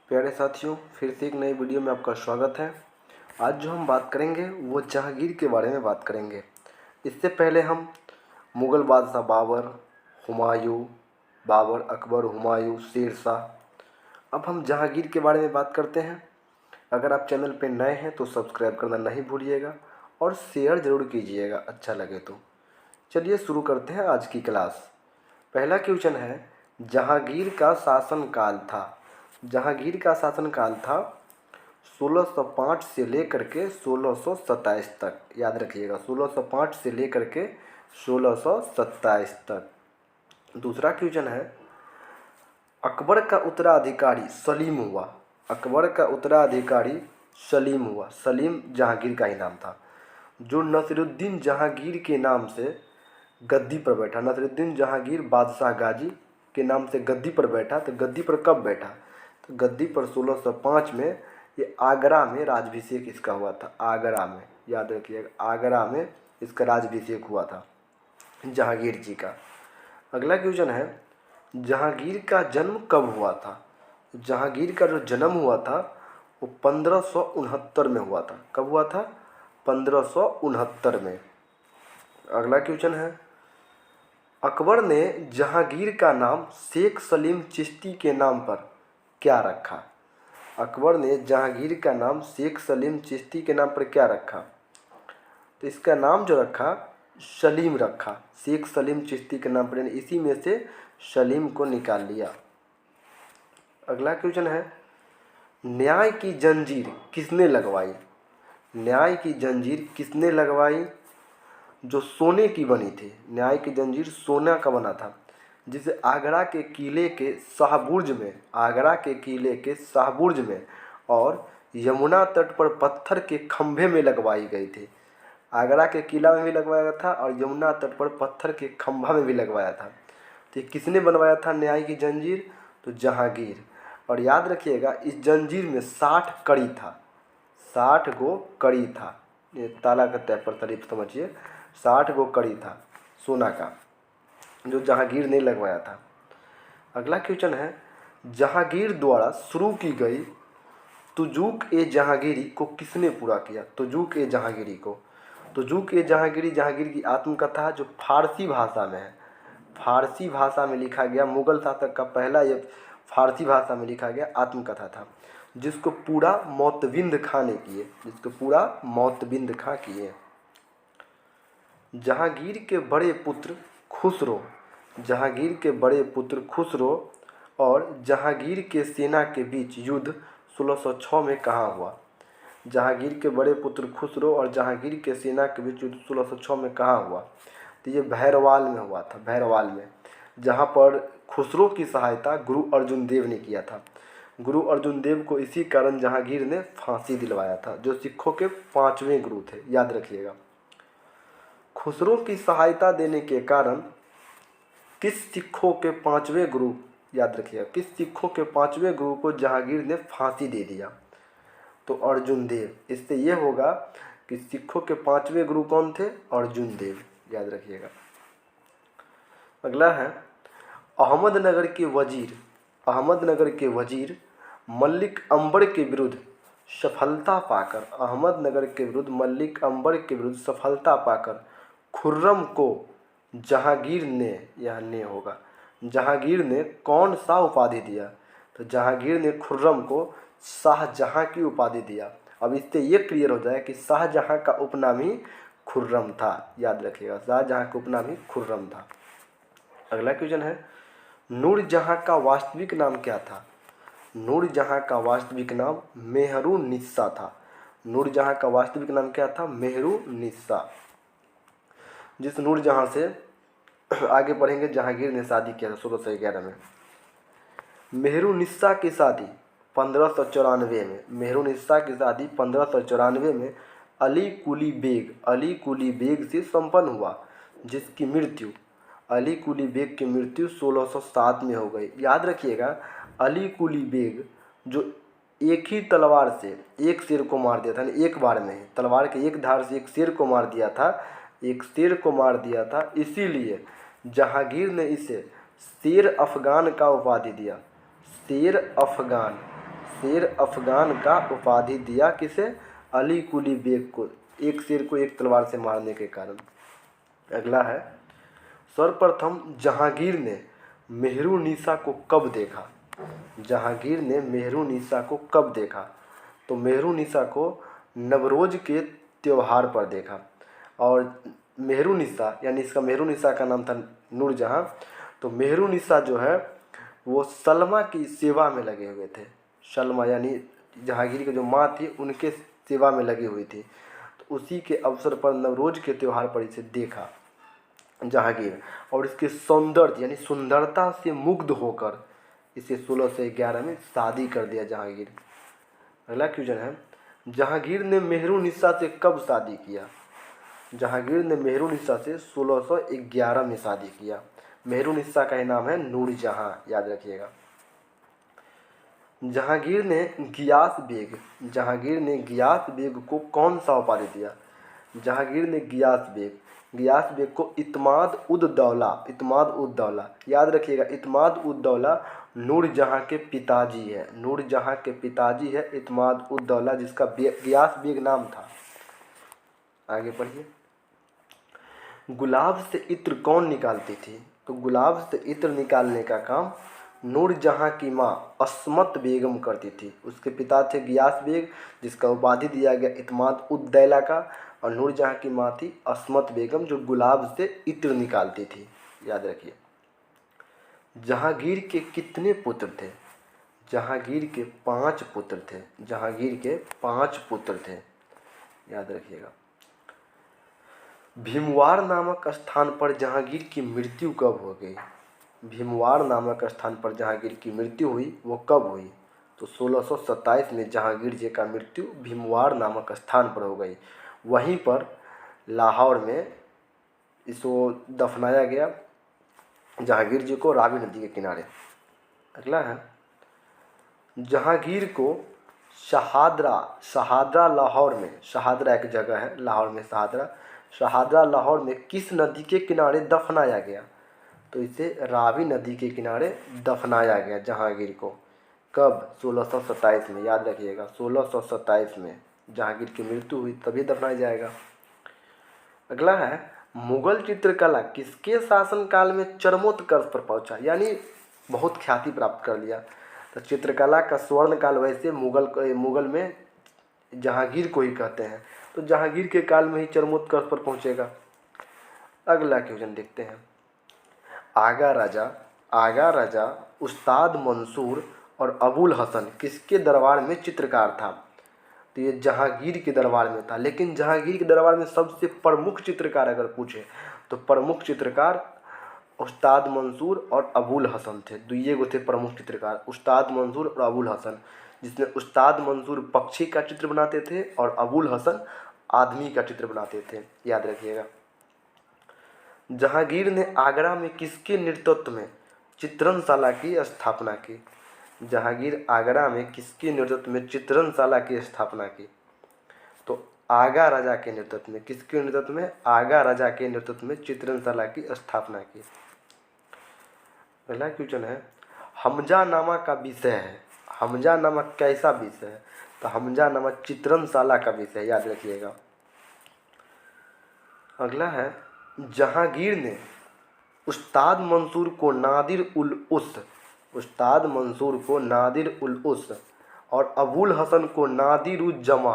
प्यारे साथियों, फिर से एक नई वीडियो में आपका स्वागत है। आज जो हम बात करेंगे वो जहांगीर के बारे में बात करेंगे। इससे पहले हम मुग़ल बादशाह बाबर, अकबर, हुमायूं, शेर शाह। अब हम जहांगीर के बारे में बात करते हैं। अगर आप चैनल पर नए हैं तो सब्सक्राइब करना नहीं भूलिएगा और शेयर ज़रूर कीजिएगा अच्छा लगे तो। चलिए शुरू करते हैं आज की क्लास। पहला क्वेश्चन है, जहांगीर का शासनकाल था। जहांगीर का शासनकाल था 1605 से लेकर के 1627 तक। याद रखिएगा, 1605 से लेकर के 1627 तक। दूसरा क्वेश्चन है, अकबर का उत्तराधिकारी सलीम हुआ। अकबर का उत्तराधिकारी सलीम हुआ। सलीम जहांगीर का ही नाम था, जो नसीरुद्दीन जहांगीर के नाम से गद्दी पर बैठा। नसीरुद्दीन जहांगीर बादशाह गाजी के नाम से गद्दी पर बैठा। तो गद्दी पर कब बैठा? तो गद्दी पर 1605 में, ये आगरा में राज्याभिषेक इसका हुआ था। आगरा में, याद रखिएगा, आगरा में इसका राज्याभिषेक हुआ था जहांगीर जी का। अगला क्वेश्चन है, जहांगीर का जन्म कब हुआ था? जहांगीर का जो जन्म हुआ था वो 1569 में हुआ था। कब हुआ था? 1569 में। अगला क्वेश्चन है, अकबर ने जहांगीर का नाम शेख सलीम चिश्ती के नाम पर क्या रखा? अकबर ने जहांगीर का नाम शेख सलीम चिश्ती के नाम पर क्या रखा? तो इसका नाम जो रखा, सलीम रखा। शेख सलीम चिश्ती के नाम पर, यानी इसी में से सलीम को निकाल लिया। अगला क्वेश्चन है, न्याय की जंजीर किसने लगवाई? न्याय की जंजीर किसने लगवाई? जो सोने की बनी थी। न्याय की जंजीर सोना का बना था, जिसे आगरा के किले के शाहबुर्ज में, आगरा के किले के शाहबुर्ज में और यमुना तट पर पत्थर के खंभे में लगवाई गई थी। आगरा के किला में भी लगवाया गया था और यमुना तट पर पत्थर के खंभा में भी लगवाया था। तो किसने बनवाया था न्याय की जंजीर? तो जहांगीर। और याद रखिएगा, इस जंजीर में 60 कड़ी था। 60 गो कड़ी था। ये ताला का तय पर तारीफ समझिए, 60 गो कड़ी था सोना का, जो जहांगीर ने लगवाया था। अगला क्वेश्चन है, जहांगीर द्वारा शुरू की गई तुजूक ए जहांगीरी को किसने पूरा किया? तुजूक ए जहांगीरी को, तुजूक ए जहांगीरी जहांगीर की आत्मकथा, जो फारसी भाषा में है। फारसी भाषा में लिखा गया, मुगल शासक का पहला ये फारसी भाषा में लिखा गया आत्मकथा था, जिसको पूरा मोतबिंद खां ने किए। जिसको पूरा मोतबिंद खां किए। जहांगीर के बड़े पुत्र खुसरो, जहांगीर के बड़े पुत्र खुसरो और जहांगीर के सेना के बीच युद्ध 1606 में कहाँ हुआ? जहांगीर के बड़े पुत्र खुसरो और जहांगीर के सेना के बीच युद्ध 1606 में कहाँ हुआ? तो ये भैरवाल में हुआ था। भैरवाल में, जहाँ पर खुसरो की सहायता गुरु अर्जुन देव ने किया था। गुरु अर्जुन देव को इसी कारण जहांगीर ने फांसी दिलवाया था, जो सिखों के 5वें गुरु थे। याद रखिएगा, खुसरो की सहायता देने के कारण किस सिखों के 5वें गुरु, याद रखिएगा, किस सिखों के 5वें गुरु को जहांगीर ने फांसी दे दिया? तो अर्जुन देव। इससे यह होगा कि सिखों के 5वें गुरु कौन थे? अर्जुन देव। याद रखिएगा। अगला है, अहमदनगर के वजीर, अहमदनगर के वजीर मलिक अंबर के विरुद्ध सफलता पाकर, अहमदनगर के विरुद्ध मलिक अंबर के विरुद्ध सफलता पाकर खुर्रम को जहांगीर ने, यह ने होगा, जहांगीर ने कौन सा उपाधि दिया? तो जहांगीर ने खुर्रम को शाहजहां की उपाधि दिया। अब इससे ये क्लियर हो जाए कि शाहजहां का उपनाम ही खुर्रम था। याद रखिएगा, शाहजहां का उपनाम ही खुर्रम था। अगला क्वेश्चन है, नूरजहां का वास्तविक नाम क्या था? नूरजहां का वास्तविक नाम मेहरुन्निसा था। नूरजहां का वास्तविक नाम क्या था? मेहरुन्निसा। जिस नूरजहां से आगे पढ़ेंगे जहांगीर ने शादी किया था 1611 में। मेहरुन्निसा की शादी 1594 में, मेहरुन्निसा की शादी 1594 में अली कुली बेग से संपन्न हुआ, जिसकी मृत्यु, अली कुली बेग की मृत्यु 1607 में हो गई। याद रखिएगा, अली कुली बेग जो एक ही तलवार से एक शेर को मार दिया था, एक बार में तलवार के एक धार से एक शेर को मार दिया था, एक शेर को मार दिया था। इसीलिए जहांगीर ने इसे शेर अफगान का उपाधि दिया। शेर अफगान, शेर अफगान का उपाधि दिया किसे? अली कुली बेग को, एक शेर को एक तलवार से मारने के कारण। अगला है, सर्वप्रथम जहांगीर ने मेहरुनिसा को कब देखा? जहांगीर ने मेहरुनिसा को कब देखा? तो मेहरुनिसा को नवरोज के त्यौहार पर देखा। और मेहरुनिसा यानी इसका मेहरुनिसा का नाम था नूरजहां। तो मेहरुनिसा जो है वो सलमा की सेवा में लगे हुए थे। सलमा यानी जहांगीर की जो माँ थी उनके सेवा में लगी हुई थी। तो उसी के अवसर पर नवरोज के त्यौहार पर इसे देखा जहांगीर, और इसके सौंदर्य यानी सुंदरता से मुग्ध होकर इसे 1611 में शादी कर दिया जहांगीर। अगला क्वेश्चन है, जहांगीर ने मेहरुनिसा से कब शादी किया? जहांगीर ने मेहरुनिसा से 1611 में शादी किया। मेहरुनिसा का ही नाम है नूरजहां, याद रखिएगा। जहांगीर ने गियास बेग को कौन सा उपाधि दिया? जहांगीर ने गियास बेग को इत्माद उद दौला, याद रखिएगा। इत्माद उद दौला नूरजहां के पिताजी है। नूरजहां के पिताजी है इत्माद उद दौला, जिसका गियास बेग नाम था। आगे पढ़िए। गुलाब से इत्र कौन निकालती थी? तो गुलाब से इत्र निकालने का काम नूरजहां की माँ अस्मत बेगम करती थी। उसके पिता थे गियास बेग, जिसका उपाधि दिया गया इत्माद उद दौला का, और नूरजहां की माँ थी अस्मत बेगम, जो गुलाब से इत्र निकालती थी। याद रखिए। जहांगीर के कितने पुत्र थे? जहांगीर के 5 पुत्र थे। जहांगीर के 5 पुत्र थे, याद रखिएगा। भीमवार नामक स्थान पर जहांगीर की मृत्यु कब हो गई? भीमवार नामक स्थान पर जहांगीर की मृत्यु हुई, वो कब हुई? तो 1627 में जहांगीर जी का मृत्यु भीमवार नामक स्थान पर हो गई। वहीं पर लाहौर में इसको दफनाया गया जहांगीर जी को, रावी नदी के किनारे। अगला है, जहांगीर को शहादरा लाहौर में, शहादरा एक जगह है लाहौर में, शहादरा लाहौर में किस नदी के किनारे दफनाया गया? तो इसे रावी नदी के किनारे दफनाया गया जहांगीर को। कब? 1627 में, याद रखिएगा। 1627 में जहांगीर की मृत्यु हुई, तभी दफनाया जाएगा। अगला है, मुगल चित्रकला किसके शासनकाल में चरमोत्कर्ष पर पहुंचा, यानी बहुत ख्याति प्राप्त कर लिया? तो चित्रकला का स्वर्णकाल वैसे मुगल में जहांगीर को ही कहते हैं। तो जहांगीर के काल में ही चरमोत्कर्ष पर पहुंचेगा। अगला क्वेश्चन देखते हैं। आगा राजा उस्ताद मंसूर और अबुल हसन किसके दरबार में चित्रकार था? तो ये जहांगीर के दरबार में था। लेकिन जहांगीर के दरबार में सबसे प्रमुख चित्रकार अगर पूछे तो प्रमुख चित्रकार उस्ताद मंसूर और अबुल हसन थे। दुइये गो थे प्रमुख चित्रकार, उस्ताद मंसूर और अबुल हसन, जिसमें उस्ताद मंसूर पक्षी का चित्र बनाते थे और अबुल हसन आदमी का चित्र बनाते थे, याद रखिएगा। जहांगीर ने आगरा में किसके नेतृत्व में चित्रणशाला की स्थापना की? जहांगीर आगरा में किसके नेतृत्व में चित्रणशाला की स्थापना की? तो आगा राजा के नेतृत्व में। किसके नेतृत्व में? आगा राजा के नेतृत्व में चित्रणशाला की स्थापना की। पहला क्वेश्चन है, हमजानामा का विषय है। हमजानामा कैसा विषय है? तो हमजानामा चित्रणशाला का विषय, याद रखिएगा। अगला है, जहांगीर ने उस्ताद मंसूर को नादिर उल उस और अबुल हसन को नादिरुज्जमा,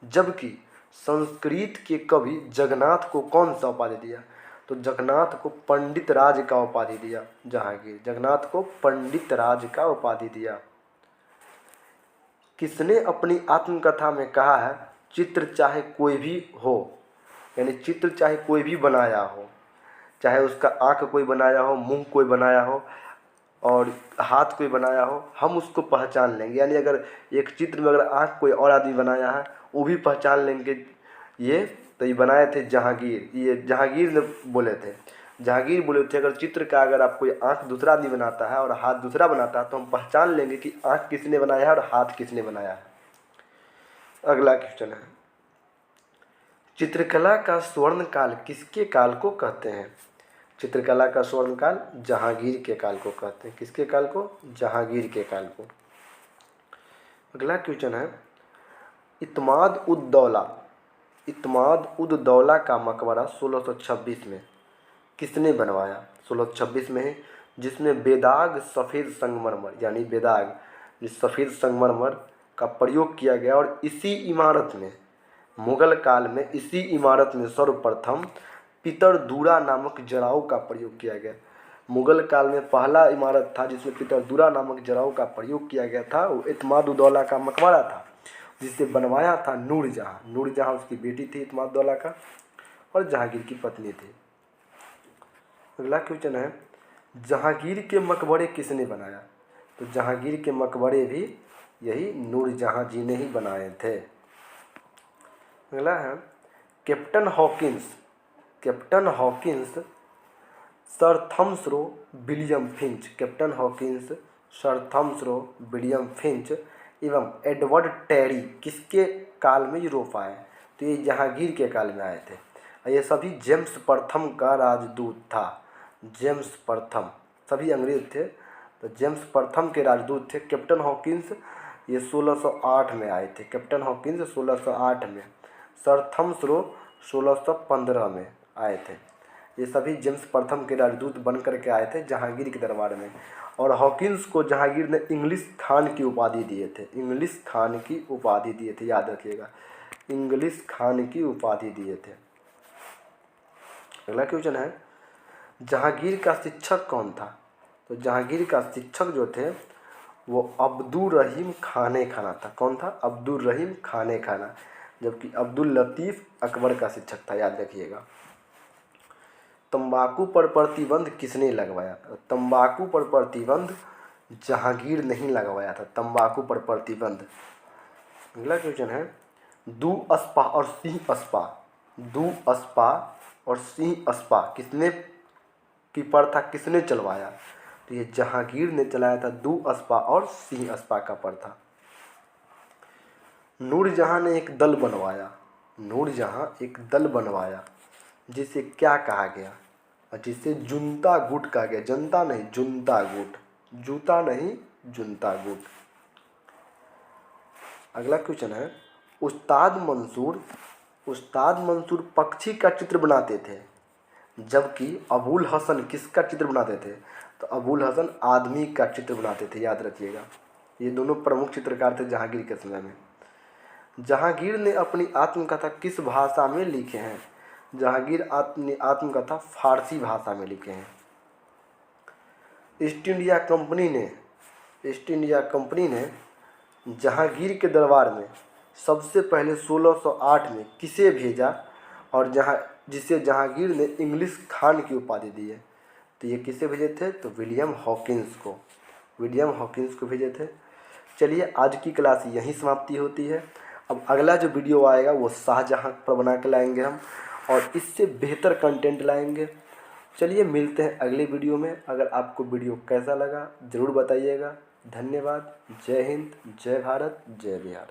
जबकि संस्कृत के कवि जगन्नाथ को कौन सा उपाधि दिया? तो जगन्नाथ को पंडित राज का उपाधि दिया जहांगीर। जगन्नाथ को पंडित राज का उपाधि दिया। किसने अपनी आत्मकथा में कहा है, चित्र चाहे कोई भी हो, यानी चित्र चाहे कोई भी बनाया हो, चाहे उसका आँख कोई बनाया हो, मुंह कोई बनाया हो और हाथ कोई बनाया हो, हम उसको पहचान लेंगे। यानी अगर एक चित्र में अगर आँख कोई और आदमी बनाया है, वो भी पहचान लेंगे ये तो ये बनाए थे जहांगीर। ये जहांगीर ने बोले थे। जहांगीर बोले थे अगर चित्र का अगर आप कोई आँख दूसरा आदमी बनाता है और हाथ दूसरा बनाता है तो हम पहचान लेंगे कि आँख किसने बनाया है और हाथ किसने बनाया है। अगला क्वेश्चन है, चित्रकला का स्वर्ण काल किसके काल को कहते हैं? चित्रकला का स्वर्ण काल जहांगीर के काल को कहते हैं। किसके काल को? जहांगीर के काल को। अगला क्वेश्चन है, इत्माद-उद-दौला इत्माद-उद-दौला का मकबरा 1626 में किसने बनवाया? 1626 में है, जिसमें बेदाग सफ़ेद संगमरमर यानी बेदाग जिस सफ़ेद संगमरमर का प्रयोग किया गया। और इसी इमारत में मुग़ल काल में इसी इमारत में सर्वप्रथम पितरदूरा नामक जराऊ का प्रयोग किया गया। मुग़ल काल में पहला इमारत था जिसमें पितरदूरा नामक जराऊ का प्रयोग किया गया था, वो इत्माद-उद-दौला का मकबरा था, जिसे बनवाया था नूरजहाँ। नूरजहाँ उसकी बेटी थी इत्माद-उद-दौला का, और जहांगीर की पत्नी थी। अगला क्वेश्चन है, जहांगीर के मकबरे किसने बनाया? तो जहांगीर के मकबरे भी यही नूरजहाँ जी ने ही बनाए थे। अगला है, captain Hawkins sir Thomas Roe William Finch एवं एडवर्ड टेरी किसके काल में यूरोप आए? तो ये जहांगीर के काल में आए थे। और ये सभी जेम्स प्रथम का राजदूत था। जेम्स प्रथम, सभी अंग्रेज थे, तो जेम्स प्रथम के राजदूत थे। कैप्टन हॉकिंस ये 1608 में आए थे। कैप्टन हॉकिंस 1608 में, सर थॉमस रो 1615 में आए थे। ये सभी जेम्स प्रथम के राजदूत बन कर के आए थे जहांगीर के दरबार में। और हॉकिंस को जहांगीर ने इंग्लिश खान की उपाधि दिए थे। इंग्लिश खान की उपाधि दिए थे, याद रखिएगा, इंग्लिश खान की उपाधि दिए थे। अगला क्वेश्चन है, जहांगीर का शिक्षक कौन था? तो जहांगीर का शिक्षक जो थे वो अब्दुल रहीम खाने खाना था। कौन था? अब्दुल रहीम खाने खाना, जबकि अब्दुल लतीफ़ अकबर का शिक्षक था, याद रखिएगा। तंबाकू पर प्रतिबंध किसने लगवाया? तंबाकू पर प्रतिबंध जहांगीर नहीं लगवाया था, तंबाकू पर प्रतिबंध। अगला क्वेश्चन है, दूअस्पा और सिंह अस्पा किसने की प्रथा किसने चलवाया? तो ये जहांगीर ने चलाया था दूअस्पा और सिंह अस्पा का प्रथा। नूरजहाँ ने एक दल बनवाया जिसे क्या कहा गया? और जिसे जुनता गुट कहा गया। जनता नहीं, जुनता गुट, जूता नहीं, जुनता गुट। अगला क्वेश्चन है, उस्ताद मंसूर पक्षी का चित्र बनाते थे, जबकि अबुल हसन किसका चित्र बनाते थे? तो अबुल हसन आदमी का चित्र बनाते थे, याद रखिएगा। ये दोनों प्रमुख चित्रकार थे जहांगीर के समय में। जहांगीर ने अपनी आत्मकथा किस भाषा में लिखे हैं? जहांगीर अपनी आत्मकथा फारसी भाषा में लिखे हैं। ईस्ट इंडिया कंपनी ने जहांगीर के दरबार में सबसे पहले 1608 में किसे भेजा, और जिसे जहांगीर ने इंग्लिश खान की उपाधि दी है? तो ये किसे भेजे थे? तो विलियम हॉकिंस को भेजे थे। चलिए, आज की क्लास यहीं समाप्ति होती है। अब अगला जो वीडियो आएगा वो शाहजहाँ पर बना के लाएंगे हम, और इससे बेहतर कंटेंट लाएंगे। चलिए, मिलते हैं अगले वीडियो में। अगर आपको वीडियो कैसा लगा ज़रूर बताइएगा। धन्यवाद। जय हिंद, जय भारत, जय बिहार।